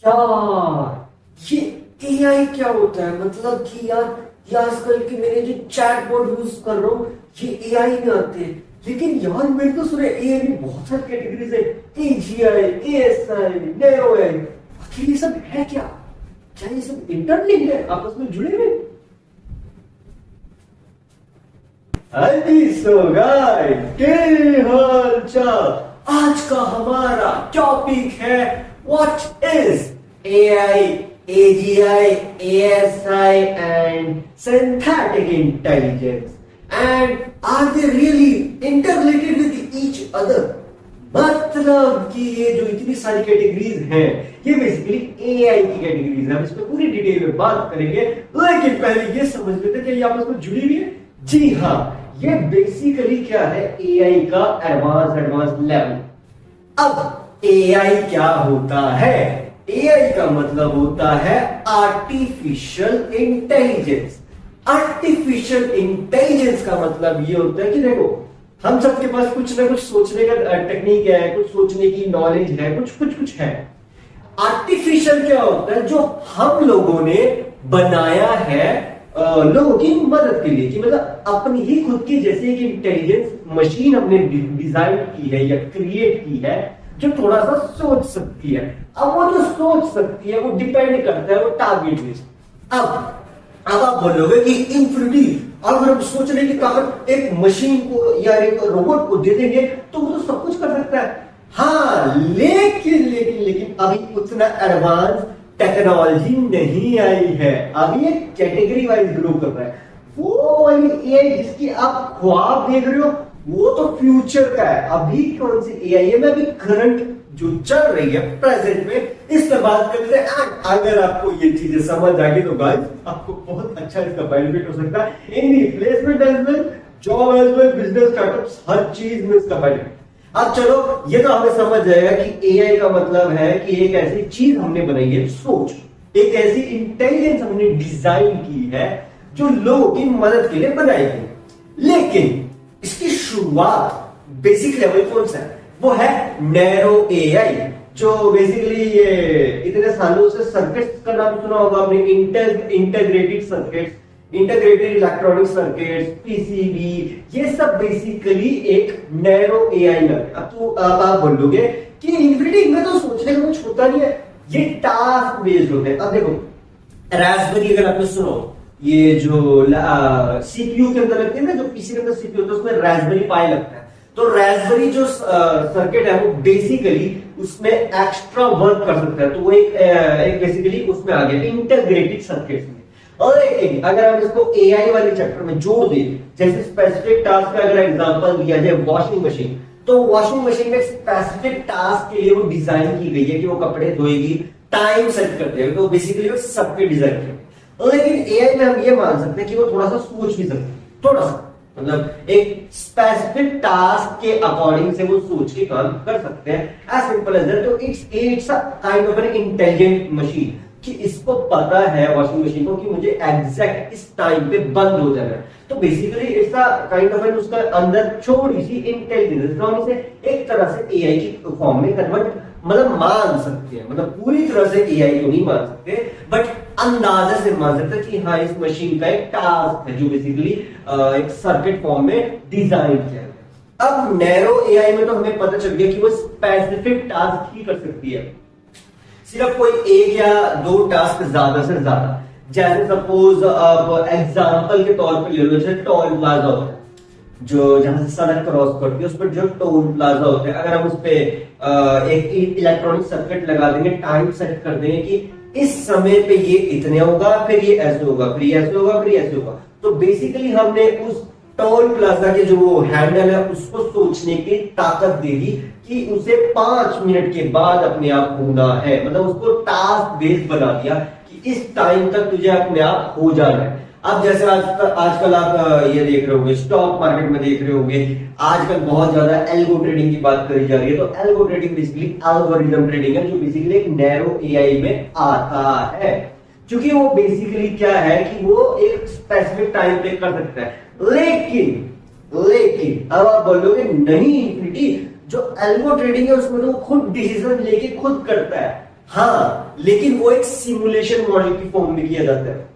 यार ये एआई क्या होता है? मतलब कि यार ये आजकल के मेरे जो चैट बोर्ड यूज कर रहा हूँ ये एआई में आते हैं, लेकिन यार मैंने तो सुना एआई में बहुत सारी कैटेगरीज है। एजीआई, एएसआई, नैरो एआई, आखिर ये सब है क्या? क्या ये सब इंटरलिंक्ड है, आपस में जुड़े हुए? हाँ जी, सो गाइस, के हाल चाल? आज का हमारा टॉपिक है what is AI, AGI, ASI and synthetic intelligence and are they really interrelated with each other. मतलब कि ये जो इतनी सारी कैटेगरीज हैं ये बेसिकली एआई की कैटेगरीज है। हम इस पे पूरी डिटेल में बात करेंगे, लेकिन पहले ये समझ लेते हैं कि ये आपस में जुड़ी हुई है। जी हाँ, ये बेसिकली क्या है, एआई का एडवांस लेवल। अब एआई क्या होता है? एआई का मतलब होता है आर्टिफिशियल इंटेलिजेंस। आर्टिफिशियल इंटेलिजेंस का मतलब ये होता है कि देखो, हम सबके पास कुछ ना कुछ सोचने का टेक्निक है, कुछ सोचने की नॉलेज है, कुछ है। आर्टिफिशियल क्या होता है? जो हम लोगों ने बनाया है लोगों की मदद के लिए, कि मतलब अपनी ही खुद की जैसे एक इंटेलिजेंस मशीन हमने डिजाइन की है या क्रिएट की है जो थोड़ा सा सोच सकती है। अब वो जो सोच सकती है वो डिपेंड करता है वो टारगेट पे। अब आप बोलोगे कि इन्फिनिटी, अगर हम सोचने की ताकत एक मशीन को या एक रोबोट को दे देंगे तो वो तो सब कुछ कर सकता है। हाँ, लेकिन अभी उतना एडवांस टेक्नोलॉजी नहीं आई है। अभी एक कैटेगरी वाइज ग्रो कर रहा है। वो वाली एआई जिसकी आप ख्वाब देख रहे हो वो तो फ्यूचर का है। अभी कौन सी एआई है? मैं अभी करंट जो चल रही है प्रेजेंट में, इस पर बात करते हैं। अगर आपको ये चीजें समझ आ गई तो गाइस आपको बहुत अच्छा इसका बेनिफिट हो सकता है in replacement as well, job as well, business startups, हर चीज में इसका बेनिफिट। अब चलो, ये तो हमें समझ जाएगा कि एआई का मतलब है कि एक ऐसी चीज हमने बनाई है, सोच, एक ऐसी इंटेलिजेंस हमने डिजाइन की है जो लोगों की मदद के लिए बनाई गई। लेकिन इसकी शुरुआत बेसिक लेवल कौन सा है? वो है नैरो एआई, जो बेसिकली ये इतने सालों से सर्किट्स का नाम सुना होगा आपने, integrated circuits, integrated electronic circuits, PCB, ये सब बेसिकली एक नैरो एआई है। अब आप बोलोगे कि इन्फिनिटी में तो सोचने का कुछ होता नहीं है, ये टास्क बेस्ड होते हैं। अब देखो, रास्पबेरी अगर आपने सुनो, ये जो सीपीयू के अंदर लगती है ना, जो पीसी के अंदर सीपीयू होता है उसमें रास्पबेरी पाई लगता है। तो रास्पबेरी जो सर्किट है वो बेसिकली उसमें एक्स्ट्रा वर्क कर सकता है, तो वो एक बेसिकली उसमें आ गया इंटीग्रेटेड सर्किट में। और एक अगर हम इसको एआई वाले चैप्टर में जोड़ दें, जैसे स्पेसिफिक टास्क का अगर एग्जांपल दिया जाए वॉशिंग मशीन, तो वॉशिंग मशीन में स्पेसिफिक टास्क के लिए वो डिजाइन की गई है कि वो कपड़े धोएगी, टाइम सेट कर देगा, तो बेसिकली वो सबके डिजाइन किया। लेकिन एआई में हम ये मान सकते हैं कि वो थोड़ा सा सोच भी सकते हैं, थोड़ा सा, मतलब एक स्पेसिफिक टास्क के अकॉर्डिंग से वो सोच के काम कर सकते हैं, एज सिंपल एज दैट। तो it's a kind of an intelligent machine, कि इसको पता है वॉशिंग मशीन को कि मुझे एग्जैक्ट इस टाइम पे बंद हो जाना है। तो basically it's a kind of an, उसका अंदर छोटी सी इंटेलिजेंस, हम इसे एक तरह से एआई की फॉर्म में कन्वर्ट मतलब मान सकते हैं। मतलब पूरी तरह से एआई को नहीं मान सकते, बट अंदाजा से मान सकते हैं कि हाँ, इस मशीन का एक टास्क है जो बेसिकली एक सर्किट फॉर्म में डिजाइन किया है। अब नैरो एआई में तो हमें पता चल गया कि वो स्पेसिफिक टास्क ही कर सकती है, सिर्फ कोई एक या दो टास्क ज्यादा से ज्यादा। जैसे सपोज आप एग्जांपल के तौर पे ले लो, जैसे टोल प्लाजा होता है, जो जहां से सड़क क्रॉस करती है उस पर जो टोल प्लाजा होते हैं, अगर हम उस पे एक इलेक्ट्रॉनिक सर्किट लगा देंगे, टाइम सेट कर देंगे कि इस समय पे ये इतने होगा, फिर ये ऐसे होगा, फिर ये ऐसे होगा, फिर ये ऐसे होगा, तो बेसिकली हमने उस टोल प्लाजा के जो वो हैंडल है उसको सोचने की ताकत दे दी कि उसे 5 मिनट के बाद अपने आप होना है। मतलब उसको टास्क बेस्ड बना दिया कि इस टाइम तक तुझे अपने आप हो जाना है। अब जैसे आजकल आप ये देख रहे होंगे, स्टॉक मार्केट में देख रहे होंगे, आजकल बहुत ज्यादा एल्गो ट्रेडिंग की बात करी जा रही है। तो algo trading basically algorithm trading है, जो बेसिकली एक नैरो एआई में आता है, क्योंकि वो बेसिकली क्या है कि वो एक स्पेसिफिक टाइम पे कर सकता है। लेकिन अब आप बोलोगे नहीं, इन्फिनिटी जो एल्गो ट्रेडिंग है उसमें तो वो खुद डिसीजन लेके खुद करता है। हाँ, लेकिन वो एक सिमुलेशन मॉडल की फॉर्म में किया जाता है।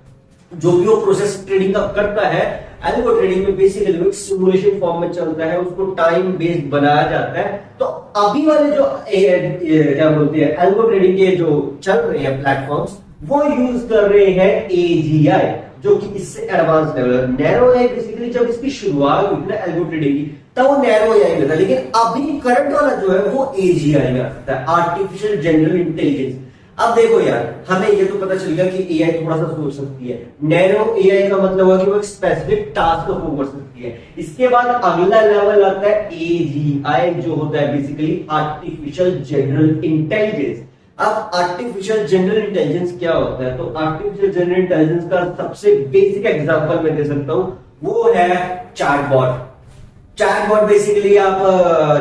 जो भी वो प्रोसेस ट्रेडिंग का करता है, एल्गो ट्रेडिंग में बेसिकली वो एक सिमुलेशन फॉर्म में चलता है, उसको टाइम बेस्ड बनाया जाता है। तो अभी वाले जो क्या बोलते हैं एल्गो ट्रेडिंग के जो चल रहे हैं प्लेटफॉर्म्स, वो यूज कर रहे हैं एजीआई, जो कि इससे advance level. Narrow AI basically जब इसकी शुरुआत हुई ना एल्गो ट्रेडिंग की, तब वो नैरो एआई में था, लेकिन अभी करंट वाला जो है वो एजीआई में आ सकता है, आर्टिफिशियल जनरल इंटेलिजेंस। अब देखो यार, हमें ये तो पता चल गया कि एआई थोड़ा सा सोच सकती है। नैरो एआई का मतलब हुआ कि वो एक स्पेसिफिक टास्क को कर सकती है। इसके बाद अगला लेवल आता है एजीआई, जो होता है बेसिकली आर्टिफिशियल जनरल इंटेलिजेंस। अब आर्टिफिशियल जनरल इंटेलिजेंस क्या होता है? तो आर्टिफिशियल जनरल इंटेलिजेंस का सबसे बेसिक एग्जांपल मैं दे सकता हूं, वो है चैटबॉट। चैटबॉट बेसिकली आप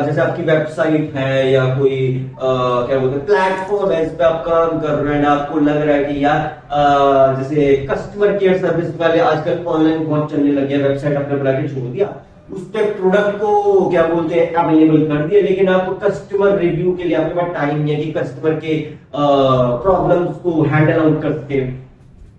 जैसे आपकी वेबसाइट है या कोई क्या बोलते हैं प्लेटफॉर्म है, इस पे आप काम कर रहे हैं, आपको लग रहा है कि यार जैसे कस्टमर केयर सर्विस वाले आजकल ऑनलाइन बहुत चलने लगे हैं, वेबसाइट आपने बना के छोड़ दिया, उस पे प्रोडक्ट को क्या बोलते हैं अवेलेबल कर दिया, लेकिन आपको कस्टमर रिव्यू के लिए आपके पास टाइम नहीं है कि कस्टमर के प्रॉब्लम्स को हैंडल आउट कर सके।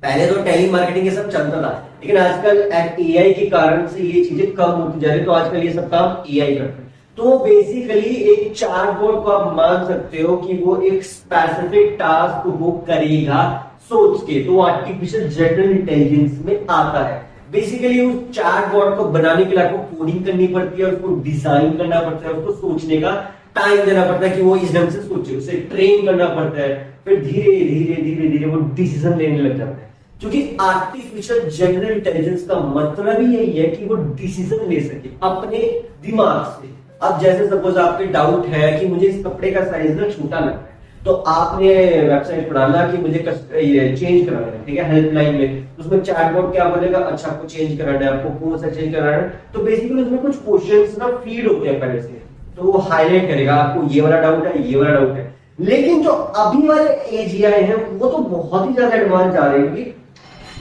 पहले तो टेली मार्केटिंग ये सब चलता था, लेकिन आजकल एआई के कारण से ये चीजें कम होती जा रही है, तो आजकल ये सब काम एआई करता है। तो बेसिकली एक चैटबॉट को आप मान सकते हो कि वो एक स्पेसिफिक टास्क वो करेगा सोच के, तो आर्टिफिशियल जनरल इंटेलिजेंस में आता है। बेसिकली उस चैटबॉट को बनाने के लिए आपको कोडिंग करनी पड़ती है, उसको डिजाइन करना पड़ता है, उसको सोचने का टाइम देना पड़ता है कि वो इस ढंग से सोचे, उसे ट्रेन करना पड़ता है, फिर धीरे धीरे धीरे धीरे वो डिसीजन लेने लग जाता है। क्योंकि आर्टिफिशियल जनरल इंटेलिजेंस का मतलब ही यही है कि वो डिसीजन ले सके अपने दिमाग से। अब जैसे सपोज आपके डाउट है कि मुझे इस कपड़े का साइज ना छोटा लगता है, तो आपने वेबसाइट पर डाला कि मुझे ये चेंज कराना है, ठीक है, हेल्पलाइन में, उसमें चैटबॉट क्या बोलेगा, अच्छा आपको चेंज कराना है, आपको कौन सा चेंज कराना है, तो बेसिकली उसमें कुछ क्वेश्चंस ना फीड होते हैं पहले से, तो वो हाईलाइट करेगा आपको ये वाला डाउट है, ये वाला डाउट है। लेकिन जो अभी वाले एजीआई है वो तो बहुत ही ज्यादा एडवांस जा रहे हैं।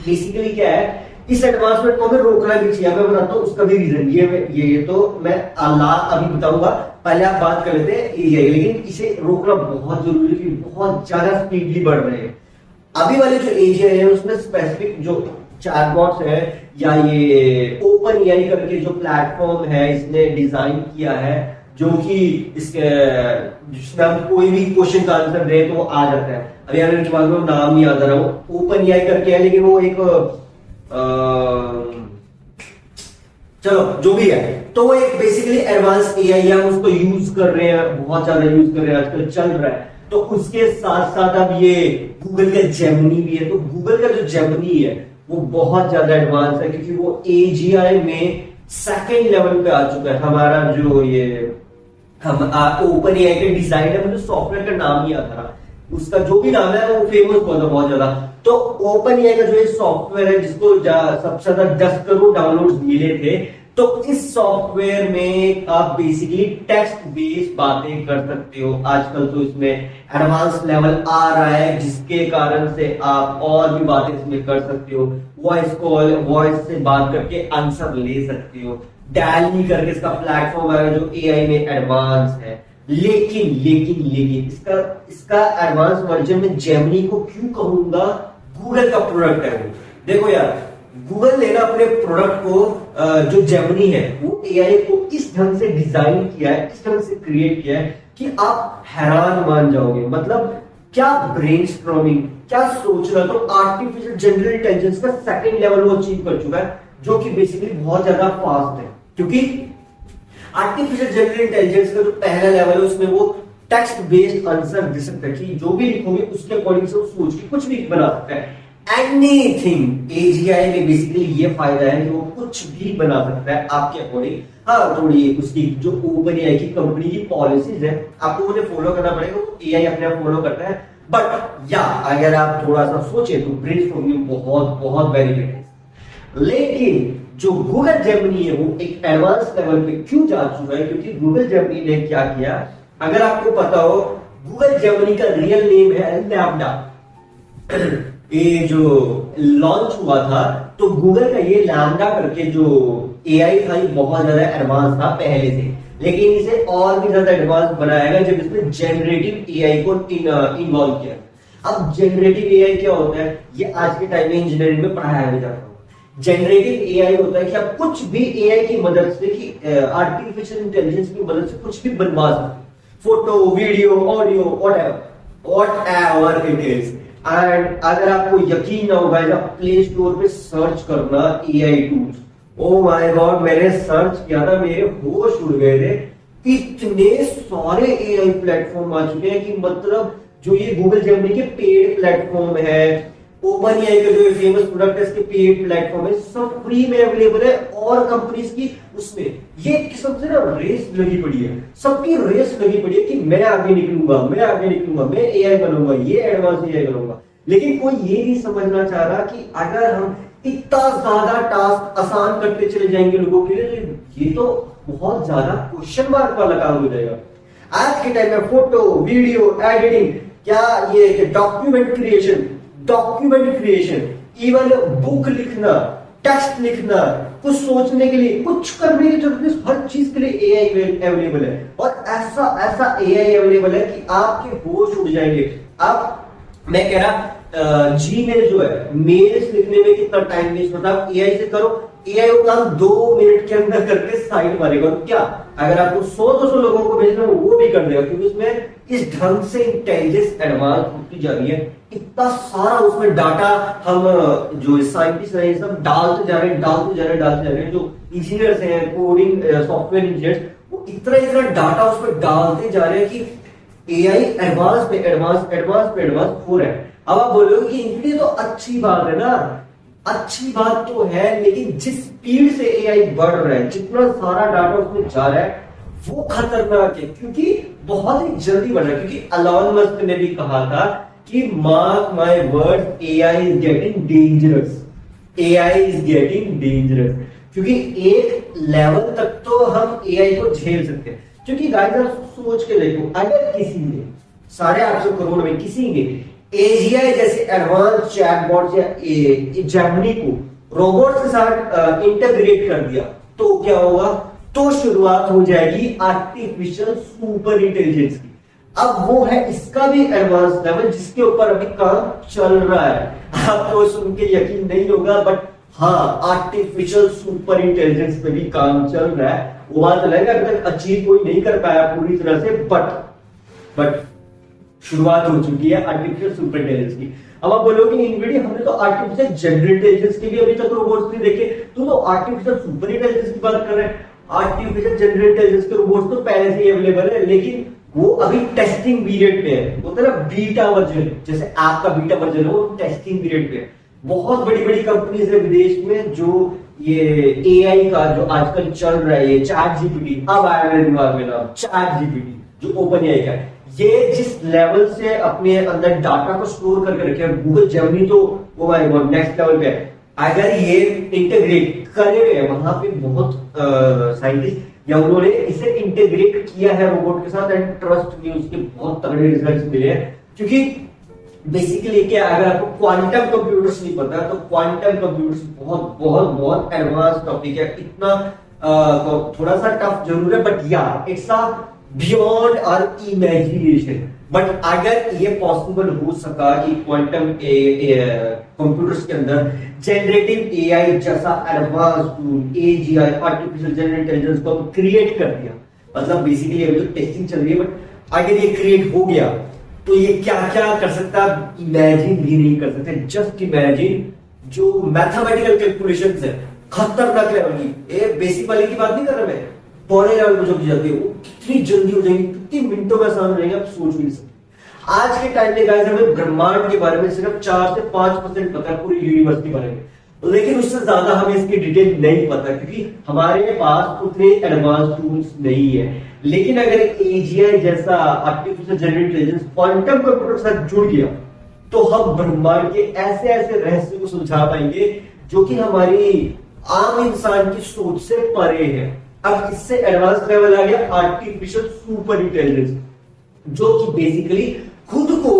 बेसिकली क्या है, इस एडवांसमेंट को हमें रोकना भी चाहिए। मैं बताता हूँ उसका भी रीजन, ये तो मैं अभी बताऊंगा, पहले आप बात कर लेते हैं एआई, लेकिन इसे रोकना बहुत जरूरी है, बहुत ज्यादा स्पीडली बढ़ रहे हैं। अभी वाले जो एजीआई है उसमें स्पेसिफिक जो चैटबॉट्स है या ये ओपन एआई करके जो प्लेटफॉर्म है इसने डिजाइन किया है, जो कि इसके जिसमें हम कोई भी क्वेश्चन का आंसर दे तो आ जाता है। अभी यार मेरे दिमाग में नाम नहीं याद आ रहा, वो ओपन एआई करके है, लेकिन वो एक चलो जो भी है, तो वो एक बेसिकली एडवांस एआई है, हम उसको यूज कर रहे हैं, बहुत ज्यादा यूज कर रहे हैं, आजकल चल रहा है। तो उसके साथ साथ अब ये गूगल का जेमिनी भी है। तो गूगल का जो जेमिनी है वो बहुत ज्यादा एडवांस है, क्योंकि वो एजीआई में सेकेंड लेवल पे आ चुका है। हमारा जो ये हम ओपन एआई के डिजाइन है, मुझे सॉफ्टवेयर का नाम ही आता रहा, उसका जो भी नाम है वो फेमस हुआ था बहुत ज्यादा। तो ओपन एआई का जो ये सॉफ्टवेयर है जिसको सबसे ज्यादा 10 करोड़ डाउनलोड्स मिले थे, तो इस सॉफ्टवेयर में आप बेसिकली टेक्स्ट बेस्ड बातें कर सकते हो। आजकल तो इसमें एडवांस लेवल आ रहा है, जिसके कारण से आप और भी बातें इसमें कर सकते हो। वॉइस कॉल, वॉइस से बात करके आंसर ले सकते हो। डैली करके इसका प्लेटफॉर्म है जो एआई में एडवांस है। लेकिन लेकिन लेकिन इसका एडवांस वर्जन में जेमिनी को क्यों कहूंगा, गूगल का प्रोडक्ट है वो। देखो यार, गूगल ने ना अपने प्रोडक्ट को जो जेमिनी है वो एआई को इस ढंग से डिजाइन किया है, इस ढंग से क्रिएट किया है कि आप हैरान मान जाओगे। मतलब क्या ब्रेनस्टॉर्मिंग, क्या सोचना। तो आर्टिफिशियल जनरल इंटेलिजेंस का सेकंड लेवल वो अचीव कर चुका है, जो कि बेसिकली बहुत ज्यादा फास्ट है। क्योंकि आर्टिफिशियल जनरल इंटेलिजेंस का जो पहला लेवल है उसमें वो टेक्स्ट बेस्ड आंसर दे सकता है, कि जो भी लिखोगे उसके अकॉर्डिंग से वो सोच के कुछ भी बना सकता है। एनीथिंग। एजीआई में बेसिकली ये फायदा है कि वो कुछ भी बना सकता है आपके अकॉर्डिंग। हाँ, थोड़ी उसकी जो ओपन एआई की कंपनी की पॉलिसीज है आपको उन्हें फॉलो करना पड़ेगा, एआई अपने आप फॉलो करता है। बट या अगर आप थोड़ा सा सोचे तो ब्रेनस्टॉर्मिंग बहुत बहुत बेनिफिट है। लेकिन जो गूगल जेमिनी है वो एक एडवांस लेवल पे क्यों जा चुका है, क्योंकि गूगल जेमिनी ने क्या किया, अगर आपको पता हो गूगल जेमिनी का रियल नेम है लैम्डा। ये जो लॉन्च हुआ था तो गूगल का ये लैम्डा करके जो एआई था ये बहुत ज्यादा एडवांस था पहले से, लेकिन इसे और भी ज्यादा एडवांस बनाया गया जब इसमें जनरेटिव एआई को इन्वॉल्व किया। अब जनरेटिव एआई क्या होता है, ये आज के टाइम में इंजीनियरिंग में पढ़ाया भी जाता है। जनरेटिव एआई होता है कि आप कुछ भी एआई की मदद से, कि आर्टिफिशियल इंटेलिजेंस की मदद से कुछ भी बनवा सकते, photo, video, audio, whatever it is. And अगर आपको यकीन ना होगा, आप प्ले स्टोर पे सर्च करना AI tools, oh my God, मैंने सर्च किया था, मेरे होश उड़ गए थे। इतने सारे एआई प्लेटफॉर्म आ चुके हैं कि मतलब जो ये गूगल जेमिनी के पेड प्लेटफॉर्म है, ओपन एआई का जो फेमस प्रोडक्ट है, इसके पेड प्लेटफॉर्म है, सब फ्री में अवेलेबल है। और कंपनीज की उसमें ये किस्म से ना रेस लगी पड़ी है, सबकी रेस लगी पड़ी है कि मैं आगे निकलूंगा, मैं आगे निकलूंगा, मैं एआई बनूंगा, ये एडवांस एआई बनूंगा। लेकिन कोई ये नहीं समझना चाह रहा कि अगर हम इतना ज्यादा टास्क आसान करते चले जाएंगे लोगों के लिए, ये तो बहुत ज्यादा क्वेश्चन मार्क वाला काम हो जाएगा। आज के टाइम में फोटो, वीडियो एडिटिंग, क्या ये डॉक्यूमेंट क्रिएशन, इवन बुक लिखना, टेक्स्ट लिखना, कुछ सोचने के लिए, कुछ करने की जरूरत नहीं, हर चीज के लिए एआई अवेलेबल है। और ऐसा एआई अवेलेबल है कि आपके होश उड़ जाएंगे। आप, मैं कह रहा जीमेल जो है, मेल्स लिखने में कितना टाइम वेस्ट होता है, एआई से करो, एआई वो काम 2 मिनट के अंदर करके साइड मारेगा। और क्या अगर आपको 100-200 लोगों को भेजना हो, वो भी कर देगा, क्योंकि उसमें इस ढंग से इंटेलिजेंस एडवांस होती जा रही है। इतना सारा उसमें डाटा हम जो साइंटिस्ट हैं सब डालते जा रहे हैं, जो इंजीनियर्स हैं, कोडिंग सॉफ्टवेयर इंजीनियर्स, वो इतना डाटा उसमें डालते जा रहे हैं कि एआई एडवांस पे एडवांस हो रहा है। अब आप बोलोगे कि इनके तो अच्छी बात है ना, अच्छी बात तो है, लेकिन जिस स्पीड से एआई बढ़ रहा है, जितना सारा डाटा उसमें जा रहा है, वो खतरनाक है, क्योंकि बहुत ही जल्दी बढ़ रहा है। क्योंकि एलन मस्क ने भी कहा था कि mark my word, AI is getting dangerous. क्योंकि एक लेवल तक तो हम एआई को झेल सकते हैं। क्योंकि गाइस आप सोच के देखो, अगर किसी ने 850 करोड़ में किसी ने एजीआई जैसे एडवांस चैटबॉट या जेमिनी को रोबोट के साथ इंटीग्रेट कर दिया, तो क्या होगा? तो शुरुआत हो जाएगी आर्टिफिशियल सुपर इंटेलिजेंस की। अब वो है इसका भी एडवांस लेवल, जिसके ऊपर अभी काम चल रहा है। आपको सुन के यकीन नहीं होगा, बट हाँ, आर्टिफिशियल सुपर इंटेलिजेंस पे भी काम चल रहा है। वो बात अलग है, अभी तक अचीव कोई नहीं कर पाया पूरी तरह से, बट शुरुआत हो चुकी है आर्टिफिशियल सुपर इंटेलिजेंस की। अब आप बोलोगे इनवीडिया, हमने तो आर्टिफिशियल जनरल इंटेलिजेंस के भी अभी तक रोबोट्स नहीं देखे, तो आर्टिफिशियल सुपर इंटेलिजेंस की बात कर रहे हैं। आर्टिफिशियल जनरल इंटेलिजेंस के रोबोट्स तो पहले से ही अवेलेबल है, लेकिन वो अभी टेस्टिंग पीरियड पे है। वो तेरा बीटा वर्जन, जैसे आपका बीटा वर्जन है, वो टेस्टिंग पीरियड पे है। बहुत बड़ी बड़ी कंपनीज है विदेश में जो ये एआई का जो आजकल चल रहा है, ये चैट जीपीटी, अब आया मेरे दिमाग में नाम, चैट जीपीटी जो ओपन एआई का है, ये जिस लेवल से अपने अंदर डाटा को स्टोर करके रखे हैं, गूगल जेमिनी तो वो नेक्स्ट लेवल पे है। अगर ये इंटीग्रेट करे हुए, वहां पे बहुत साइंटिस्ट या उन्होंने इसे इंटीग्रेट किया है रोबोट के साथ, एंड ट्रस्ट में उसके बहुत तगड़े रिजल्ट्स मिले हैं। क्योंकि बेसिकली क्या, अगर आपको क्वांटम कंप्यूटर्स नहीं पता, तो क्वांटम कंप्यूटर्स बहुत बहुत बहुत एडवांस टॉपिक है। इतना थोड़ा सा टफ जरूर है, बट या it's a beyond our imagination. But अगर ये पॉसिबल हो सका कि क्वांटम कंप्यूटर्स के अंदर जनरेटिव एआई जैसा advance tool, AGI, artificial general intelligence को क्रिएट कर दिया, मतलब बेसिकली अभी तो टेस्टिंग चल रही है, बट अगर ये क्रिएट हो गया तो ये क्या क्या कर सकता है, इमेजिन भी नहीं कर सकते। जस्ट इमेजिन जो मैथमेटिकल कैलकुलेशंस है खतरनाक लेवल की, ये बेसिक वाले की बात नहीं कर रहा मैं, बड़े लेवल पर जो की जाती है, वो कितनी जल्दी हो जाएगी, कितनी मिनटों में आसान हो जाएंगे, आप सोच भी नहीं सकते। आज के टाइम में गाइस हमें ब्रह्मांड के बारे में सिर्फ 4 से 5% पता है, पूरी यूनिवर्स के बारे में, लेकिन उससे ज्यादा हमें इसकी डिटेल नहीं पता, क्योंकि हमारे पास उतने एडवांस टूल्स नहीं है। लेकिन अगर एजीआई जैसा artificial general intelligence quantum computer के साथ जुड़ गया, तो हम ब्रह्मांड के ऐसे ऐसे रहस्य को सुलझा पाएंगे जो कि हमारी आम इंसान की सोच से परे है। अब इससे एडवांस लेवल आ गया आर्टिफिशियल सुपर इंटेलिजेंस, जो कि बेसिकली खुद को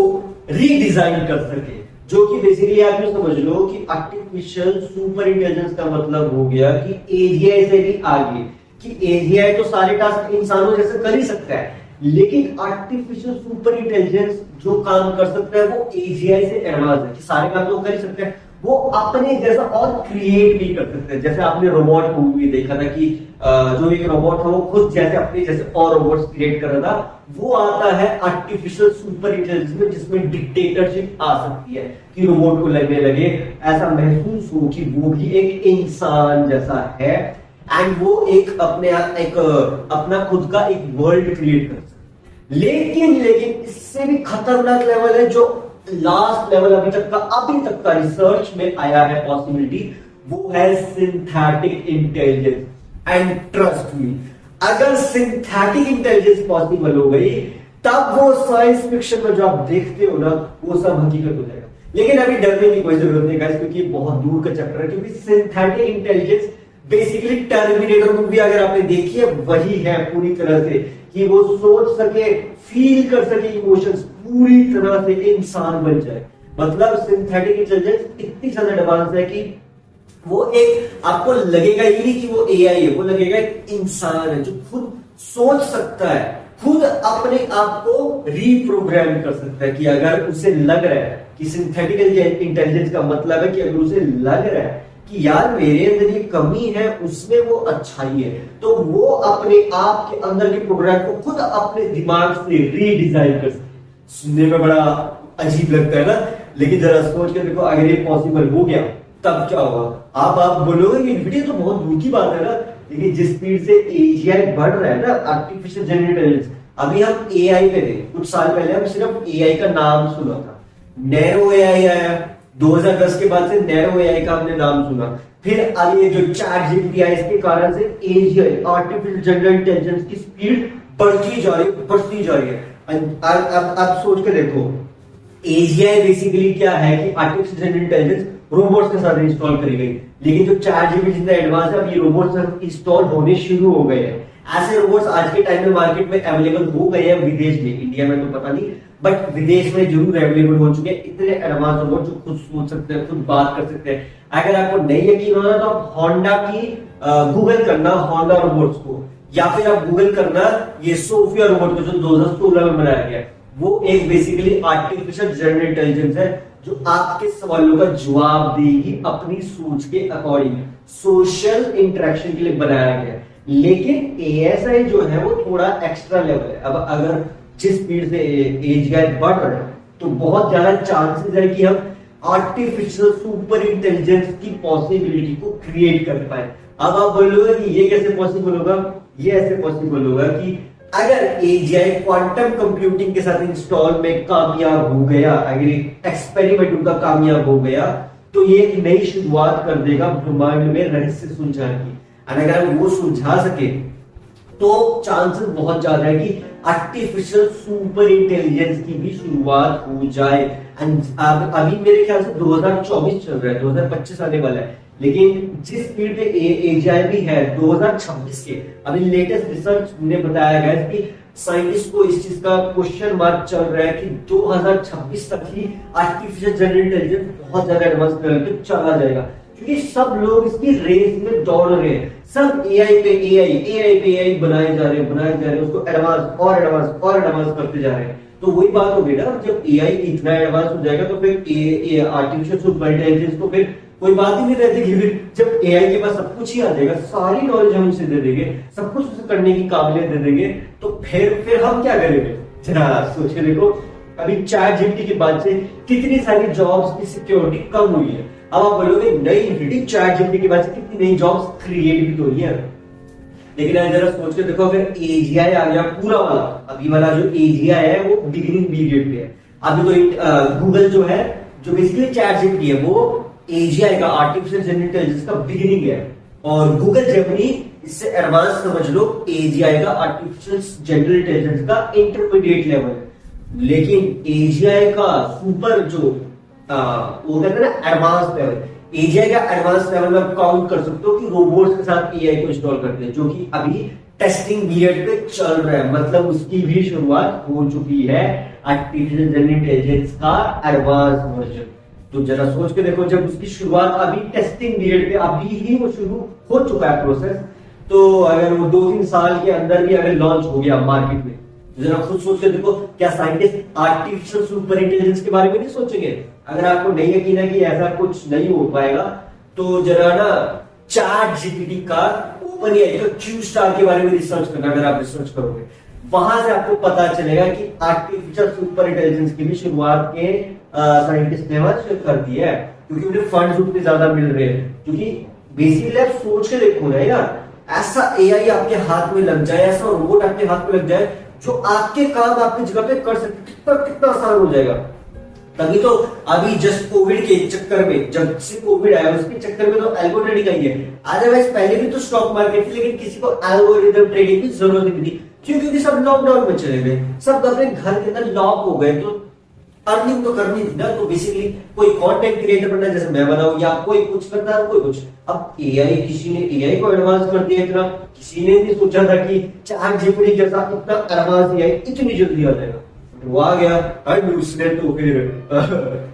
रीडिजाइन कर सके। जो कि बेसिकली आप ये समझ लो कि आर्टिफिशियल सुपर इंटेलिजेंस का मतलब हो गया कि एजीआई से भी आगे, कि एजीआई तो सारे टास्क इंसानों जैसे कर ही सकता है, लेकिन आर्टिफिशियल सुपर इंटेलिजेंस जो काम कर सकता है वो एजीआई से एडवांस है, कि सारे काम तो कर ही सकते हैं, वो अपने जैसा और क्रिएट भी कर सकते हैं। जैसे आपने रोबोट मूवी में देखा था कि जो एक रोबोट था वो खुद जैसे अपने जैसे और रोबोट्स क्रिएट कर रहा था, वो आता है आर्टिफिशियल सुपर इंटेलिजेंस में, जिसमें डिक्टेटरशिप आ सकती है कि रोबोट को लगने लगे ऐसा महसूस हो कि वो भी एक इंसान जैसा है, एंड वो एक अपना खुद का एक वर्ल्ड क्रिएट कर सकता है। लेकिन इससे भी खतरनाक लेवल है, जो लास्ट लेवल अभी तक का रिसर्च में आया है पॉसिबिलिटी, वो है synthetic intelligence. And trust me, अगर सिंथेटिक इंटेलिजेंस पॉसिबल हो गई, तब वो साइंस फिक्शन में जो आप देखते हो ना, वो सब हकीकत हो जाएगा। लेकिन अभी डरने की कोई जरूरत नहीं गाइस, क्योंकि बहुत दूर का चैप्टर है। क्योंकि synthetic intelligence basically terminator movie अगर आपने देखी है, वही है पूरी तरह से, कि वो सोच सके, फील कर सके इमोशंस, पूरी तरह से इंसान बन जाए। मतलब सिंथेटिक इंटेलिजेंस इतनी ज्यादा एडवांस है कि वो एक आपको लगेगा ही नहीं कि वो एआई है, वो लगेगा एक इंसान है जो खुद सोच सकता है, खुद अपने आप को रीप्रोग्राम कर सकता है। कि अगर उसे लग रहा है कि सिंथेटिक इंटेलिजेंस का मतलब है कि अगर उसे लग रहा है कि यार मेरे अंदर ये कमी है, उसमें वो अच्छाई है, तो वो अपने आप के अंदर के प्रोग्राम को खुद अपने दिमाग से रीडिजाइन कर सकते। सुनने में बड़ा अजीब लगता है ना, लेकिन जरा सोच के देखो, अगर ये पॉसिबल हो गया तब क्या होगा। आप बोलोगे कि वीडियो तो बहुत दूर की बात है ना, लेकिन जिस स्पीड से एआई बढ़ रहा है ना, आर्टिफिशियल जनरल इंटेलिजेंस, अभी हम एआई पे थे, कुछ साल पहले हम सिर्फ एआई का नाम सुना था, नैरो एआई आया 2010 के बाद से, नैरो एआई का हमने नाम सुना। फिर अब ये जो चैट जीपीटी है, इसके कारण से एआई आर्टिफिशियल जनरल इंटेलिजेंस की स्पीड बढ़ती जा रही है। अब सोच के देखो, एजीआई बेसिकली क्या है कि आर्टिफिशियल जनरल इंटेलिजेंस रोबोट्स के साथ इंस्टॉल करी गई, लेकिन जो चैट जीपीटी जितना एडवांस है, अब ये रोबोट्स इंस्टॉल होने शुरू हो गए हैं। ऐसे रोबोट्स आज के टाइम में मार्केट में अवेलेबल हो गए हैं, विदेश में, इंडिया में तो पता नहीं, बट विदेश में जरूर अवेलेबल हो चुके हैं इतने एडवांस रोबोट जो खुद सोच सकते हैं, खुद बात कर सकते हैं। अगर आपको नहीं यकीन होना तो आप होंडा की गूगल करना, होंडा रोबोट्स को, या फिर आप गूगल करना ये सोफिया रोबोट को, जो 2016 में बनाया गया। वो एक बेसिकली आर्टिफिशियल जनरल इंटेलिजेंस है जो आपके सवालों का जवाब देगी अपनी सोच के अकॉर्डिंग, सोशल इंटरेक्शन के लिए बनाया गया। लेकिन एएसआई जो है वो थोड़ा एक्स्ट्रा लेवल है। अब अगर जिस स्पीड से एजीआई बढ़ रहा है, तो बहुत ज्यादा चांसेस है कि हम आर्टिफिशियल सुपर इंटेलिजेंस की पॉसिबिलिटी को क्रिएट कर पाए। अब आप बोलोगे कि ये कैसे पॉसिबल होगा? ये ऐसे पॉसिबल होगा कि अगर एजीआई क्वांटम कंप्यूटिंग के साथ इंस्टॉल में कामयाब हो गया, अगर एक्सपेरिमेंट उनका कामयाब हो गया, तो ये एक नई शुरुआत कर देगा ब्रह्मांड में रहस्य सुलझाने की। अगर वो सुलझा सके तो चांसेस बहुत ज्यादा है कि आर्टिफिशियल सुपर इंटेलिजेंस की भी शुरुआत हो जाए। अभी मेरे ख्याल से 2024 चल रहा है, 2025 आने वाला है, लेकिन जिस स्पीड पे एजीआई भी है 2026 के, अभी लेटेस्ट रिसर्च ने बताया गया है कि साइंटिस्ट को इस चीज का क्वेश्चन मार्क चल रहा है कि 2026 तक ही आर्टिफिशियल जनरल इंटेलिजेंस बहुत ज्यादा एडवांस लेवल पे चला जाएगा, क्योंकि सब लोग इसकी रेस में दौड़ रहे हैं। सब एआई पे एआई बनाए जा रहे हैं, उसको एडवांस करते जा रहे हैं। तो वही बात हो गई ना, जब एआई इतना एडवांस हो जाएगा तो फिर आर्टिफिशियल सुपर इंटेलिजेंस को फिर कोई बात ही नहीं रहती। फिर जब एआई के पास सब कुछ ही आ जाएगा, सारी नॉलेज हम उसे दे देंगे, सब कुछ उसे करने की काबिलियत दे देंगे, तो फिर हम क्या करेंगे? जरा सोच के देखो, अभी चैट जीपीटी के बाद से कितनी सारी जॉब्स की सिक्योरिटी कम हुई है। अब आप बोलोगे नहीं, चैट जीपीटी के बाद से कितनी नई जॉब्स क्रिएट भी तो हुई है। लेकिन जरा सोच के देखो, अगर एजीआई आ गया पूरा वाला, अभी वाला जो एजीआई है वो बिगिनिंग पीरियड पे है। अभी तो गूगल जो है, जो बेसिकली चैट जीपीटी है, वो एजीआई का आर्टिफिशियल जनरल इंटेलिजेंस का बिगिनिंग है, और गूगल जेमिनी इससे एडवांस समझ लो एजीआई का आर्टिफिशियल जनरल इंटेलिजेंस का इंटरमीडिएट लेवल है। लेकिन एजीआई का सुपर जो वो कहते हैं ना एडवांस लेवल, एजीआई का एडवांस लेवल में काउंट कर सकते हो कि रोबोट्स के साथ एआई को इंस्टॉल करते हैं, जो कि अभी टेस्टिंग पीरियड पे चल रहा है। मतलब उसकी भी शुरुआत हो चुकी है, आर्टिफिशियल जनरल इंटेलिजेंस का एडवांस वर्जन। तो जरा सोच के देखो, जब उसकी शुरुआत अभी टेस्टिंग पीरियड पे अभी ही वो शुरू हो चुका है प्रोसेस, तो अगर वो 2-3 साल के अंदर भी अगर लॉन्च हो गया मार्केट में, जरा खुद सोच के देखो, क्या साइंटिस्ट आर्टिफिशियल सुपर इंटेलिजेंस के बारे में नहीं सोचेंगे? अगर आपको नहीं यकीन है कि ऐसा कुछ नहीं हो पाएगा, तो जरा ना चैट जीपीटी का ओपन एआई का क्यू स्टार के बारे में रिसर्च करना। अगर आप रिसर्च करोगे, वहां से आपको पता चलेगा कि आर्टिफिशियल सुपर इंटेलिजेंस की भी शुरुआत के साइंटिस्ट ने वहां कर दी है, क्योंकि उन्हें फंड्स उतने ज्यादा मिल रहे हैं। क्योंकि बेसिकली आप सोच के देखो ना यार, ऐसा एआई आपके हाथ में लग जाए, ऐसा रोबोट आपके हाथ में लग जाए जो आपके काम आपकी जगह पे कर सके, कितना कितना आसान हो जाएगा। तभी तो अभी जस्ट कोविड के चक्कर में, जब से कोविड आया उसके चक्कर में तो एल्गो ट्रेडिंग आई है। अदरवाइज पहले भी तो स्टॉक मार्केट थी, लेकिन किसी को एल्गोरिथम ट्रेडिंग की जरूरत नहीं थी। क्यों? क्योंकि सब लॉकडाउन में चले गए, सब अपने घर के अंदर लॉक हो गए, तो अर्निंग तो करनी थी ना। तो बेसिकली कोई कंटेंट क्रिएटर बनना, जैसे मैं बनाऊं, या कोई कुछ करता है, कोई कुछ। अब एआई, किसी ने एआई को एडवांस कर दिया इतना, किसी ने नहीं सोचा था कि चैट जीपीटी जैसा इतना एडवांस एआई इतनी जल्दी आ जाएगा। वो आ गया और उसने तो फिर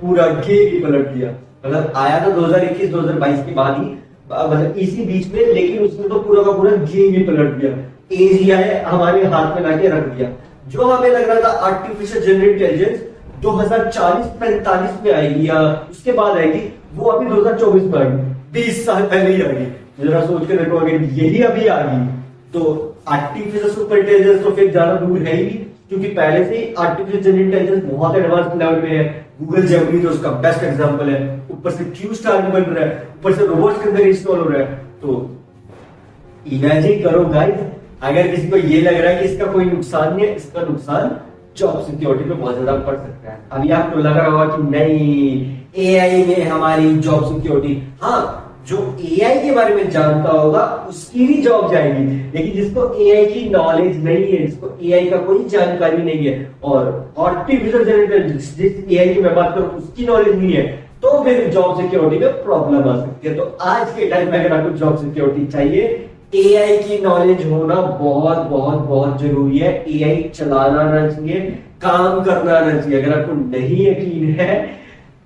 पूरा गेम ही पलट दिया। मतलब आया तो 2021-2022 के बाद ही, मतलब इसी बीच में, लेकिन उसने तो पूरा का पूरा गेम ही पलट दिया। एजीआई हमारे हाथ में लाके रख दिया। जो हमें लग रहा था आर्टिफिशियल जनरल इंटेलिजेंस 2040-45 में आएगी या उसके बाद आएगी, वो अभी 2024 में आएगी, 20 साल पहले ही आएगी। जरा सोच के देखो, अगर यही अभी आ गई तो आर्टिफिशियल सुपर इंटेलिजेंस तो फिर ज्यादा दूर है ही नहीं, क्योंकि पहले से ही आर्टिफिशियल जनरल इंटेलिजेंस बहुत एडवांस लेवल पे है। गूगल जेमिनी तो उसका बेस्ट एग्जांपल है, ऊपर से क्यू स्टार भी बन रहा है, ऊपर से रोबोट्स के अंदर इंस्टॉल हो रहा है। तो इमेजिन करो गाइस, अगर किसी को ये लग रहा है कि इसका कोई नुकसान नहीं है, इसका नुकसान जॉब सिक्योरिटी पे बहुत ज्यादा पड़ सकता है। अभी आपको लग रहा होगा कि नहीं, एआई में हमारी जॉब सिक्योरिटी, हाँ, जो एआई के बारे में जानता होगा उसकी भी जॉब जाएगी, लेकिन जिसको एआई की नॉलेज नहीं है, जिसको एआई का कोई जानकारी नहीं है, और आर्टिफिशियल इंटेलिजेंस जिस एआई की मैं बात करूं उसकी नॉलेज नहीं है, तो फिर जॉब सिक्योरिटी में प्रॉब्लम आ सकती है। तो आज के टाइम में अगर आपको जॉब सिक्योरिटी चाहिए, एआई की नॉलेज होना बहुत बहुत बहुत जरूरी है। एआई चलाना आना चाहिए, काम करना आना चाहिए। अगर आपको नहीं यकीन है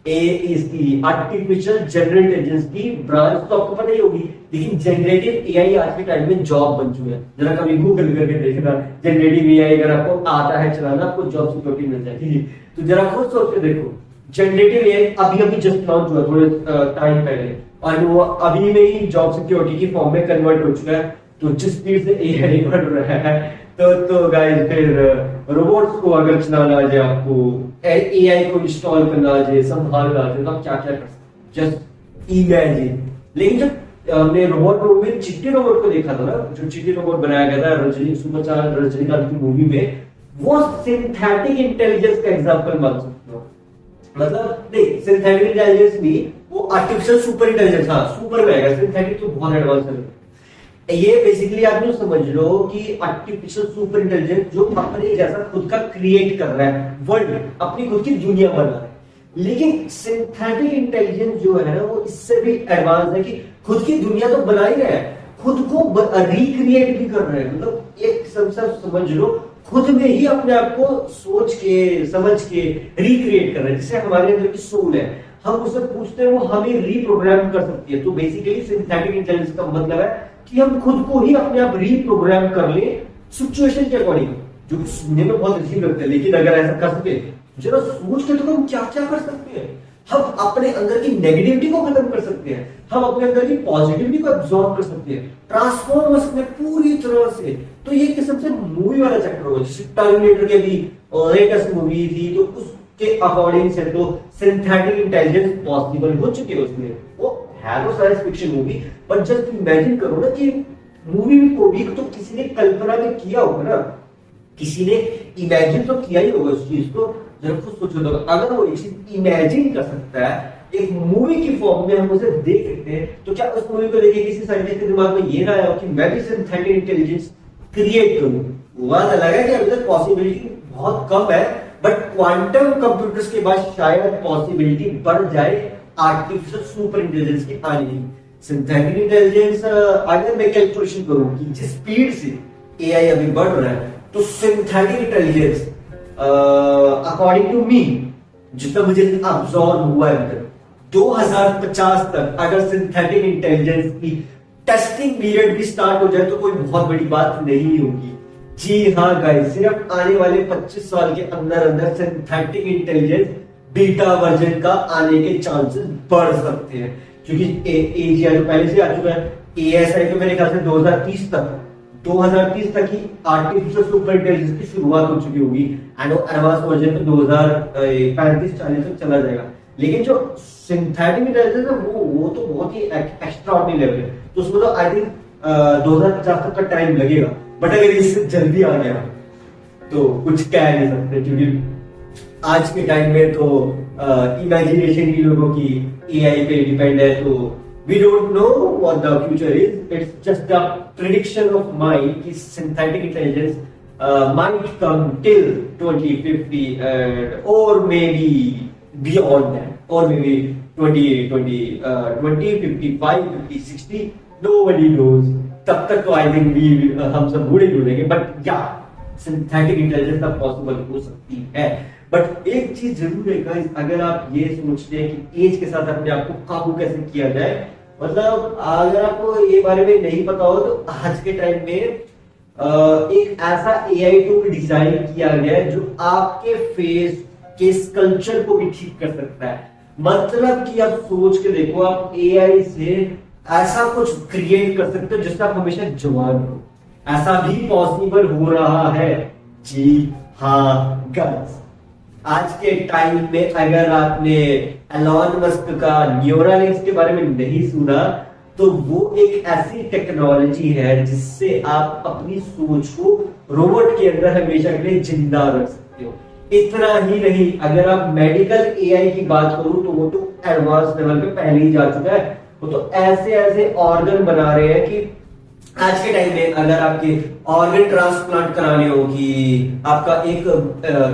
इसकी आर्टिफिशियल जनरल इंटेलिजेंस की ब्रांच तो आपको पता ही होगी, लेकिन जनरेटिव एआई आज के टाइम में जॉब बन चुके हैं। जरा कभी गूगल करके देखना, जनरेटिव एआई अगर आपको आता है चलाना, आपको जॉब सिक्योरिटी मिल जाएगी। तो जरा खुद सोच के देखो, जनरेटिव एआई अभी अभी जस्ट लॉन्च हुआ थोड़े टाइम पहले, और वो अभी में ही जॉब सिक्योरिटी की फॉर्म में कन्वर्ट हो चुका है। तो जिस स्पीड से एआई बढ़ रहा है, तो गाइस फिर रोबोट्स को अगर चलाना आ जाए, आपको एआई को इंस्टॉल करना आ जाए, संभालना आ जाए, तो आप क्या क्या कर सकते, जस्ट इमेजिन। लेकिन जब हमने रोबोट मूवी में चिट्टी रोबोट को देखा था ना, जो चिट्टी रोबोट बनाया गया था रजनीकांत की मूवी में, वो सिंथेटिक इंटेलिजेंस का एग्जाम्पल मान सकते हो। मतलब नहीं, सिंथेटिक इंटेलिजेंस भी, वो आर्टिफिशियल सुपर इंटेलिजेंस, हाँ सुपर में आएगा, सिंथेटिक तो बहुत एडवांस है। ये बेसिकली आप यूं समझ लो कि आर्टिफिशियल सुपर इंटेलिजेंस जो अपने जैसा खुद का क्रिएट कर रहा है वर्ल्ड, अपनी खुद की दुनिया बना रहा है। लेकिन सिंथेटिक इंटेलिजेंस जो है ना, वो इससे भी एडवांस है कि खुद की दुनिया तो बना ही रहा है, खुद को रिक्रिएट भी कर रहा है। मतलब एक किस्म से समझ लो, खुद में ही अपने आप को सोच के समझ के रिक्रिएट कर रहे हैं। जैसे हमारे अंदर की सोल है, हम उसे पूछते हैं, वो हमें रिप्रोग्राम कर सकती है। तो बेसिकली सिंथेटिक इंटेलिजेंस का मतलब है कि हम खुद को ही अपने आप रिप्रोग्राम कर ले सिचुएशन के अकॉर्डिंग, जो कि सुनने में बहुत अजीब लगता है, लेकिन अगर ऐसा कर सके, जरा सोच के तो हम क्या क्या कर सकते हैं। हम अपने अंदर की नेगेटिविटी को खत्म कर सकते हैं, हम अपने अंदर की पॉजिटिविटी को एब्जॉर्ब कर सकते हैं, ट्रांसफॉर्म हो सकते हैं पूरी तरह से। तो ये किस्म से मूवी वाला चैप्टर होगा, जैसे टर्मिनेटर के भी लेटेस्ट मूवी थी, तो उसके अकॉर्डिंग से तो सिंथेटिक इंटेलिजेंस पॉसिबल हो चुकी है उसमें। वो है तो साइंस फिक्शन मूवी, पर जस्ट इमेजिन करो ना कि मूवी में को भी तो किसी ने कल्पना में किया होगा ना, किसी ने इमेजिन तो किया ही होगा उस चीज को। जरा खुद सोचो, तो अगर वो एक चीज इमेजिन कर सकता है एक मूवी की फॉर्म में, हम उसे देख सकते हैं, तो क्या उस मूवी को देखे किसी साइंटिस्ट के दिमाग में ये ना आया हो कि मैं भी सिंथेटिक इंटेलिजेंस क्रिएट करूं? वो बात अलग है कि अभी तक पॉसिबिलिटी बहुत कम है, बट क्वांटम कंप्यूटर्स के बाद शायद पॉसिबिलिटी बढ़ जाए आर्टिफिशियल सुपर इंटेलिजेंस की आने की। सिंथेटिक इंटेलिजेंस, अगर मैं कैलकुलेशन करूं कि जिस स्पीड से एआई अभी बढ़ रहा है, तो synthetic intelligence according to me, जितना मुझे अब्सॉर्ब हुआ है, 2050 तक अगर सिंथेटिक इंटेलिजेंस की टेस्टिंग पीरियड भी स्टार्ट हो जाए, तो कोई बहुत बड़ी बात नहीं होगी। जी हाँ गाइस, सिर्फ आने वाले 25 साल के अंदर अंदर सिंथेटिक इंटेलिजेंस बीटा वर्जन का आने के चांसेस बढ़ सकते हैं, क्योंकि एजीआई तो पहले से आ चुका है। एएसआई तो मेरे ख्याल से 2030 तक ही आर्टिफिशियल सुपर इंटेलिजेंस की शुरुआत हो चुकी होगी, एंड एडवांस वर्जन में 2035-40 तक चला जाएगा। लेकिन जो सिंथेटिक इंटेलिजेंस है वो तो बहुत ही एक्स्ट्राऑर्डिनरी लेवल है, तो उसमें तो आई थिंक 2050 तक का टाइम लगेगा। बट अगर इससे जल्दी आ गया तो कुछ कह नहीं सकते, क्योंकि आज के टाइम में तो इमेजिनेशन की लोगों की एआई पे डिपेंड है। तो we don't know what the future is, it's just the prediction of mind कि synthetic intelligence might come till 2050 or maybe beyond that, or maybe 2055, 50, 60, nobody knows। तब तक तो आई थिंक हम सब बूढ़े हो जाएंगे, बट या सिंथेटिक इंटेलिजेंस तब पॉसिबल हो सकती है। बट एक चीज जरूर है गाइस, अगर आप ये सोचते हैं कि एज के साथ अपने आप को काबू कैसे किया जाए, मतलब अगर आपको ये बारे में नहीं पता हो तो आज के टाइम में एक ऐसा एआई टूल डिजाइन किया गया है जो आपके फेस के स्कल्पचर को भी ठीक कर सकता है। मतलब कि आप सोच के देखो, आप एआई से ऐसा कुछ क्रिएट कर सकते हो जिससे आप हमेशा जवान हो। ऐसा भी पॉसिबल हो रहा है। जी हाँ गाइस, आज के टाइम में अगर आपने एलॉन मस्क का न्यूरालिंक्स के बारे में नहीं सुना, तो वो एक ऐसी टेक्नोलॉजी है जिससे आप अपनी सोच को रोबोट के अंदर हमेशा के लिए जिंदा रख सकते हो। इतना ही नहीं, अगर आप मेडिकल एआई की बात करूं तो वो तो एडवांस लेवल पे पहले ही जा चुका है। वो तो ऐसे ऐसे ऑर्गन बना रहे हैं कि आज के टाइम में अगर आपके ऑर्गन ट्रांसप्लांट कराने होगी, आपका एक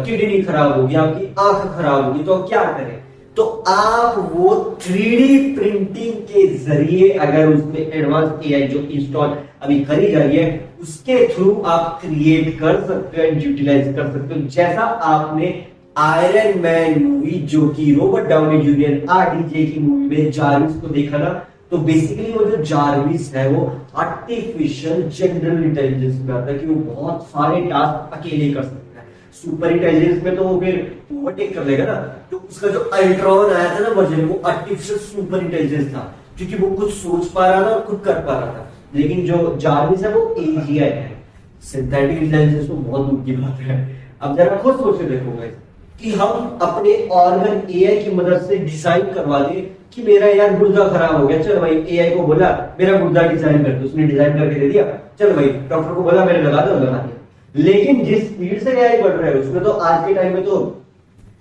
किडनी खराब होगी, आपकी आंख खराब होगी, तो क्या करें? तो आप वो 3D प्रिंटिंग के जरिए, अगर उसमें एडवांस एआई जो इंस्टॉल अभी करी जा रही है, उसके थ्रू आप क्रिएट कर सकते हो, यूटिलाइज कर सकते हो। जैसा आपने आयरन मैन मूवी, जो कि रॉबर्ट डाउनी जूनियर आरडीजे की मूवी में जारविस को देखा ना, तो बेसिकली वो जो जारविस है वो आर्टिफिशियल जनरल इंटेलिजेंस में आता है कि वो बहुत सारे टास्क अकेले कर सकता है। सुपर इंटेलिजेंस में तो वो फिर ओवरटेक कर लेगा ना। तो उसका जो अल्ट्रॉन आया था ना वर्जन, वो आर्टिफिशियल सुपर इंटेलिजेंस था, क्योंकि वो खुद सोच पा रहा था और खुद कर पा रहा था। लेकिन जो जारविस है वो एजीआई है, सिंथेटिक इंटेलिजेंस तो बहुत दूर की बात है। अब जरा खुद सोच के देखो गाइस कि हम अपने ऑर्गन एआई की मदद से डिजाइन करवा दे कि मेरा यार गुर्दा खराब हो गया, चल भाई एआई को बोला मेरा गुर्दा डिजाइन कर दो, उसने डिजाइन करके दे दिया। चल भाई डॉक्टर को बोला मैंने लगा दो, लगा दिया। लेकिन जिस स्पीड से एआई बढ़ रहा है उसमें तो आज के टाइम में तो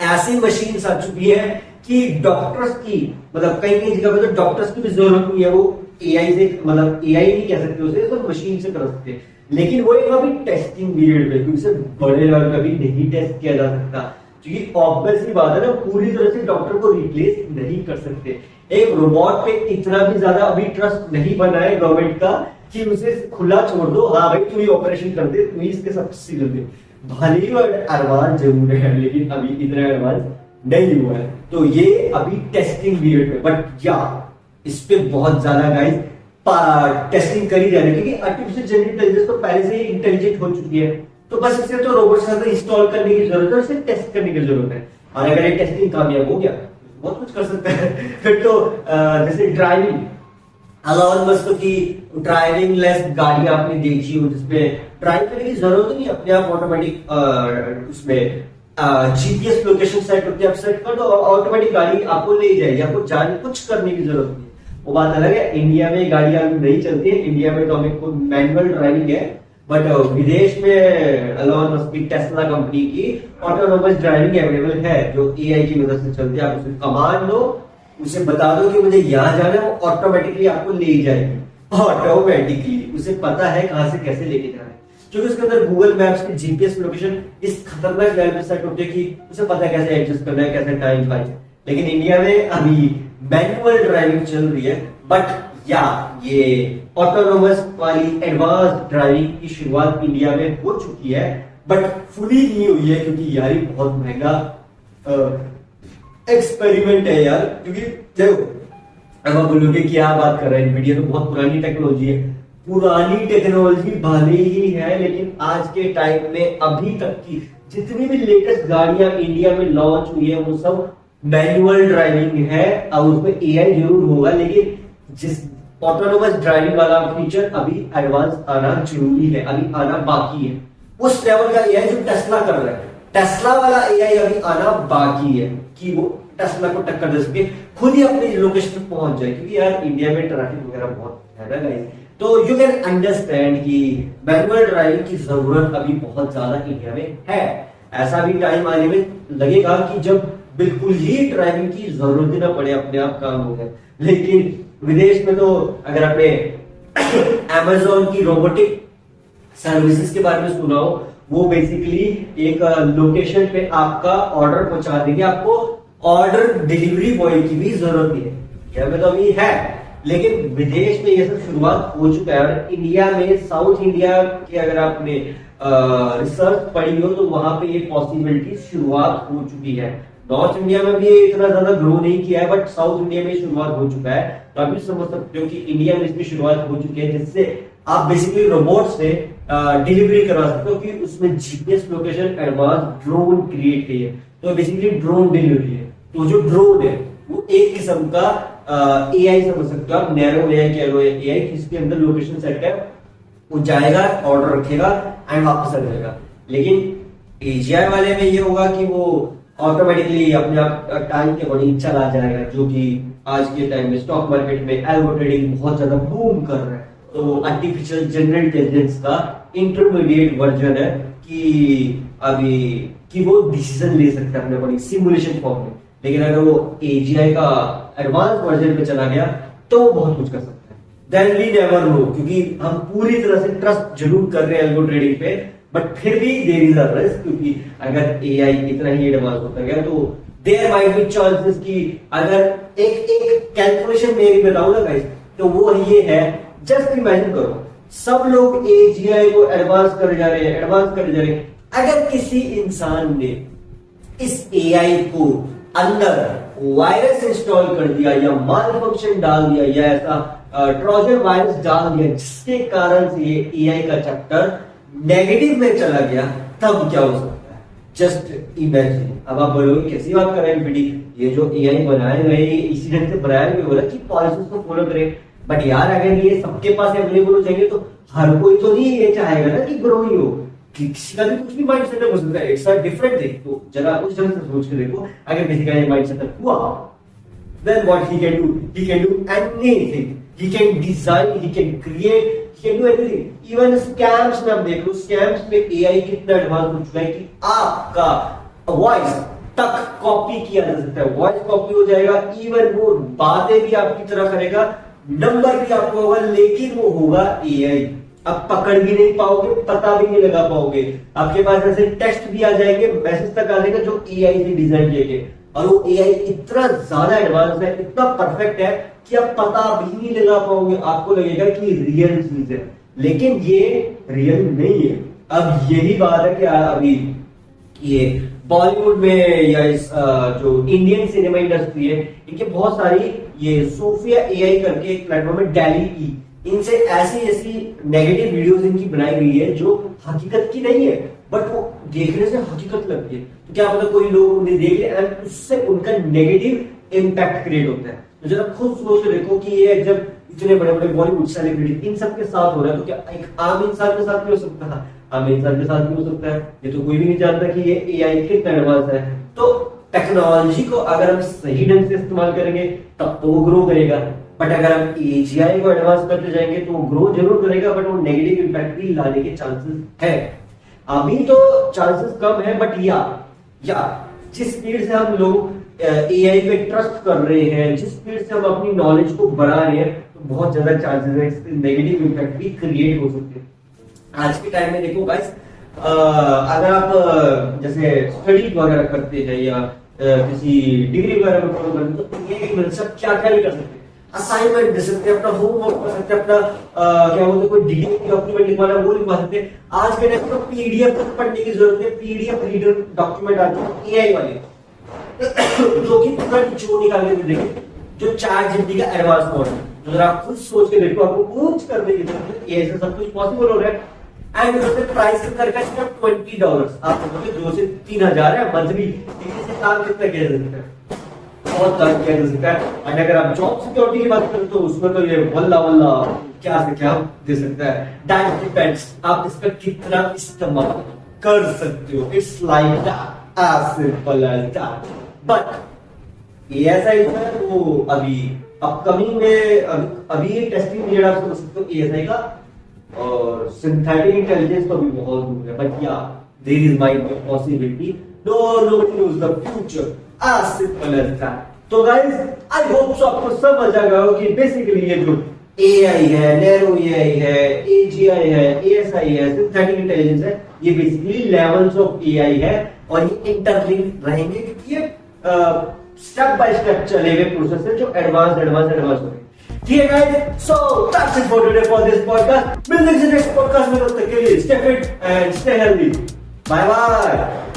ऐसी मशीन आ चुकी है कि डॉक्टर्स की, मतलब कई कई जगह पे तो डॉक्टर्स की भी जरूरत नहीं है, वो एआई से, मतलब एआई नहीं कह सकते उसे, तो मशीन से कर सकते हैं। लेकिन वो एक अभी टेस्टिंग पीरियड पे, क्योंकि उसे बड़े लेवल पे अभी नहीं टेस्ट किया जा सकता, क्योंकि ऑब्वियसली बात है ना, पूरी तरह से डॉक्टर को रिप्लेस नहीं कर सकते। एक रोबोट पे इतना भी ज्यादा अभी ट्रस्ट नहीं बना है गवर्नमेंट का कि उसे खुला छोड़ दो, हाँ भाई तू ही ऑपरेशन कर दे, तू ही इसके सब सील दे। भले ही एडवांस जरूर है, लेकिन अभी इतना एडवांस नहीं हुआ है। तो ये अभी टेस्टिंग पीरियड में, बट या इस पे बहुत ज्यादा गाइस टेस्टिंग करी जा रही है, क्योंकि आर्टिफिशियल जनरल इंटेलिजेंस तो पहले से ही इंटेलिजेंट हो चुकी है। तो बस इसे तो रोबोट के साथ इंस्टॉल करने की जरूरत है, इसे टेस्ट करने की जरूरत है। और अगर ये टेस्टिंग कामयाब हो गया बहुत कुछ कर सकते हैं। फिर तो जैसे ड्राइविंग, एलॉन मस्क की ड्राइविंग लेस गाड़ी आपने देखी हो, जिसमें ड्राइव करने की जरूरत नहीं, अपने आप ऑटोमेटिक उसमें जीपीएस लोकेशन सेट होती है, आप सेट कर दो ऑटोमेटिक गाड़ी आपको ले जाएगी, आपको जाने कुछ करने की जरूरत नहीं। वो बात अलग है, इंडिया में गाड़ियां नहीं चलती है, इंडिया में तो हमें खुद मैनुअल ड्राइविंग है, बट विदेश में एलॉन मस्क की टेस्ला कंपनी की ऑटोनोमस ड्राइविंग अवेलेबल है, जो एआई की मदद से चलती है। आप उसे कमांड दो, उसे बता दो कि मुझे यहाँ जाना है, वो ऑटोमेटिकली आपको ले जाएगी। ऑटोमेटिकली उसे पता है कहां से कैसे लेके जाना है, क्योंकि उसके अंदर गूगल मैप्स की जीपीएस लोकेशन इस खतरनाक लेवल पे सेट होती है कि उसे पता है कैसे एडजस्ट करना है, कैसे टाइम पाए। लेकिन इंडिया में अभी मैनुअल ड्राइविंग चल रही है, बट या ये ऑटोनोमस वाली एडवांस ड्राइविंग की शुरुआत इंडिया में हो चुकी है, बट फुली नहीं हुई है, क्योंकि यार बहुत महंगा एक्सपेरिमेंट है यार। क्योंकि देखो, अब आप बोलोगे क्या बात कर रहे हैं, वीडियो तो बहुत पुरानी टेक्नोलॉजी है, पुरानी टेक्नोलॉजी भले ही है, लेकिन आज के टाइम में अभी तक की जितनी भी लेटेस्ट गाड़ियां इंडिया में लॉन्च हुई है वो सब मैनुअल ड्राइविंग है, और उसमें एआई जरूर होगा, लेकिन जिस ऑटोनोमस ड्राइविंग वाला फीचर अभी एडवांस आना जरूरी है, अभी आना बाकी है। उस लेवल का एआई जो टेस्ला कर रहा है, टेस्ला वाला एआई अभी आना बाकी है कि वो टेस्ला को टक्कर दे सके, खुद ही अपनी लोकेशन पे पहुंच जाए, क्योंकि यार इंडिया में ट्रैफिक वगैरह बहुत है ना गाइस। तो यू कैन अंडरस्टैंड कि मैनुअल ड्राइविंग की जरूरत अभी बहुत ज्यादा इंडिया में है। ऐसा भी टाइम आने में लगेगा कि जब बिल्कुल ही ड्राइविंग की जरूरत ही ना पड़े, अपने आप काम हो गए। लेकिन विदेश में तो अगर आपने अमेजोन की रोबोटिक सर्विसेज के बारे में सुना हो, वो बेसिकली एक लोकेशन पे आपका ऑर्डर पहुंचा देंगे, आपको ऑर्डर डिलीवरी बॉय की भी जरूरत नहीं है। इंडिया में तो अभी है, लेकिन विदेश में ये सब शुरुआत हो चुका है। और इंडिया में साउथ इंडिया की अगर आपने रिसर्च पढ़ी हो तो वहां पे ये पॉसिबिलिटी शुरुआत हो चुकी है। नॉर्थ इंडिया में भी इतना ज्यादा ग्रो नहीं किया है, बट साउथ इंडिया में शुरुआत हो चुका है। तो आप भी समझ सकते हो कि इंडिया में इसकी शुरुआत हो चुकी है, जिससे आप बेसिकली रोबोट से डिलीवरी करवा सकते हो, कि उसमें GPS location advance drone create की है। तो बेसिकली ड्रोन डिलीवरी है। तो जो ड्रोन है वो एक किस्म का एआई समझ सकते हो आप, नैरो एआई कह लो, एआई जिसके अंदर लोकेशन सेट है, वो जाएगा, ऑर्डर रखेगा एंड वापस आ जाएगा। लेकिन एजीआई वाले में ये होगा कि वो ऑटोमेटिकली अपने आप टाइम के अकॉर्डिंग चला जाएगा, जो कि आज के टाइम में स्टॉक मार्केट में एल्गो ट्रेडिंग बहुत ज्यादा बूम कर रहा है। तो आर्टिफिशियल जनरल इंटेलिजेंस का इंटरमीडिएट वर्जन है कि अभी कि वो डिसीजन ले सकता है अपने अकॉर्डिंग सिमुलेशन फॉर्म में। लेकिन अगर वो एजीआई का एडवांस वर्जन पे चला गया तो वो बहुत कुछ कर सकता है। देन वी नेवर नो, क्योंकि हम पूरी तरह से ट्रस्ट जरूर कर रहे हैं एल्गो ट्रेडिंग पे, बट फिर भी देयर इज अ रिस्क, क्योंकि अगर एआई इतना ही एडवांस होता गया तो देयर माइट बी चांसेस कि अगर एक कैलकुलेशन मेरी बताऊं ना गाइस, तो वो ये है, जस्ट इमेजिन करो सब लोग एजीआई को एडवांस कर जा रहे हैं, एडवांस कर जा रहे हैं। अगर किसी इंसान ने इस एआई को अंदर वायरस इंस्टॉल कर दिया या माल फंक्शन डाल दिया या ऐसा ट्रोजन वायरस डाल दिया जिसके कारण से ये एआई का चैप्टर नेगेटिव में चला गया, तब क्या हो सकता है? Just imagine. अब आप बोलोगे कैसी बात कर रहे हैं बेटी, ये जो एआई बनाए गए इसी ढंग से बनाया गया, बोला कि पॉलिसीज को फॉलो करें, बट यार अगर ये सबके पास अवेलेबल हो जाएंगे तो हर कोई तो नहीं ये चाहेगा ना कि ग्रो ही हो, किसी का भी कुछ भी माइंड सेटअप हो सकता है। It's a different thing. तो जरा उस ढंग से सोच के देखो, अगर किसी का ये माइंड सेटअप हुआ, then what he can do? He can do anything. He can design, he can create, he can do everything. Even scams में आप देख लो, scams में AI कितना एडवांस हो चुका है कि आपका वॉइस तक कॉपी किया जा सकता है। वॉइस कॉपी हो जाएगा, इवन वो बातें भी आपकी तरह करेगा, नंबर भी आपको होगा, लेकिन वो होगा AI। अब पकड़ भी नहीं पाओगे, पता भी नहीं लगा पाओगे। आपके पास ऐसे टेक्स्ट भी आ जाएंगे, मैसेज तक आ जाएगा जो AI से डिजाइन किए गए, और वो AI इतना ज्यादा एडवांस है, इतना परफेक्ट है कि आप पता भी नहीं लगा पाओगे। आपको लगेगा कि रियल चीज है, लेकिन ये रियल नहीं है। अब यही बात है कि अभी ये बॉलीवुड में या इस जो इंडियन सिनेमा इंडस्ट्री है, इनके बहुत सारी ये सोफिया AI करके एक प्लेटफॉर्म है, डैली, इनसे ऐसी ऐसी नेगेटिव वीडियोस इनकी बनाई गई है जो हकीकत की नहीं है, बट वो देखने से हकीकत लगती है। तो क्या पता कोई लोग उन्हें देख ले एंड उससे उनका नेगेटिव इम्पैक्ट क्रिएट होता है। तो जरा खुद सोच के देखो कि ये जब इतने बड़े बड़े बॉलीवुड सेलिब्रिटी इन सब के साथ हो रहा है, तो क्या एक आम इंसान के साथ भी हो सकता है? आम इंसान के साथ भी हो सकता है। ये तो कोई भी नहीं जानता कि ये एआई कितना एडवांस है। तो टेक्नोलॉजी को अगर हम सही ढंग से इस्तेमाल करेंगे तब तो वो ग्रो करेगा, बट अगर हम एजीआई को एडवांस करते जाएंगे तो वो ग्रो जरूर करेगा, बट वो नेगेटिव इंपैक्ट भी लाने के चांसेस है। अभी तो चांसेस कम है, बट या जिस स्पीड से हम लोग एआई पे ट्रस्ट कर रहे हैं, जिस स्पीड से हम अपनी नॉलेज को बढ़ा रहे हैं, तो बहुत ज्यादा चांसेस है इसके नेगेटिव इंपैक्ट भी क्रिएट हो सकते हैं। आज के टाइम में देखो गाइस, अगर आप जैसे स्टडी वगैरह करते हैं या किसी डिग्री वगैरह में फॉलो करते हैं, तो एक मिनट सब क्या क्या भी कर सकते हैं। असाइनमेंट दे सकते हैं, अपना होमवर्क कर सकते हैं, अपना क्या बोलते हैं कोई डिग्री डॉक्यूमेंट लिखवाना वो लिखवा सकते हैं। आज के टाइम में पीडीएफ तक पढ़ने की जरूरत है, पीडीएफ रीडर डॉक्यूमेंट आते हैं एआई वाले जो कि पूरा निचोड़ निकाल के देंगे। जो चैट जीपीटी का एडवांस मॉडल है। तो जरा आप खुद सोच के देखो, आपको कुछ करने की जरूरत है, ऐसे सब कुछ पॉसिबल हो रहा है। एंड उसने प्राइस करके सिर्फ $20। आप समझोगे 2 से 3,000 है मंथली, लेकिन से काम कितना किया जा सकता है, बहुत काम किया जा सकता है। एंड अगर आप जॉब सिक्योरिटी की बात करें तो उसमें तो ये वल्ला वल्ला क्या से क्या दे सकता है। दैट डिपेंड्स आप इसका कितना इस्तेमाल कर सकते हो। It's like that, as simple as that. But ये ऐसा ही है, वो अभी अपकमिंग में अभी ये टेस्टिंग पीरियड आप समझ सकते हो एएसआई का, और सिंथेटिक इंटेलिजेंस तो भी बहुत दूर है। बट या there is might be possibility, no news the future, as simple as that. तो गाइस आई होप सो आपको समझ आ गया हो कि बेसिकली ये जो एआई है, नैरो एआई है, एजीआई है, एएसआई है, सिंथेटिक इंटेलिजेंस है, ये बेसिकली लेवल्स ऑफ एआई है और ये इंटरलिंक रहेंगे क्योंकि ये स्टेप बाय स्टेप चले हुए प्रोसेस है जो एडवांस हो रहे। ठीक है guys, so that's it for today for this podcast. मिलते हैं नेक्स्ट पॉडकास्ट में, तब तक के लिए stay fit and stay healthy. Bye bye.